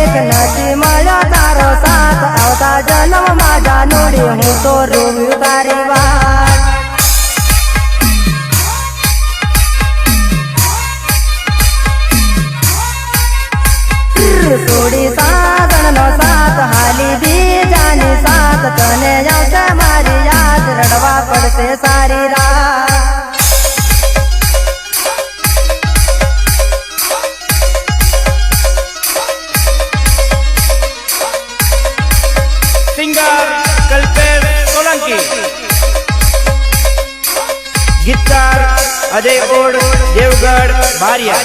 एक नदी मळ्यो तारो साथ आवता जन्म माझा नोडी हूँ तो रोव्यू तारी वाट सोडी साधन नो साथ हाली दी जानी साथ तने आवते मारी याद रड़वा पड़ते सारी रात सिंगर कल्पेश सोलंकी, गीतकार अजय ओड देवगढ़ बारिया।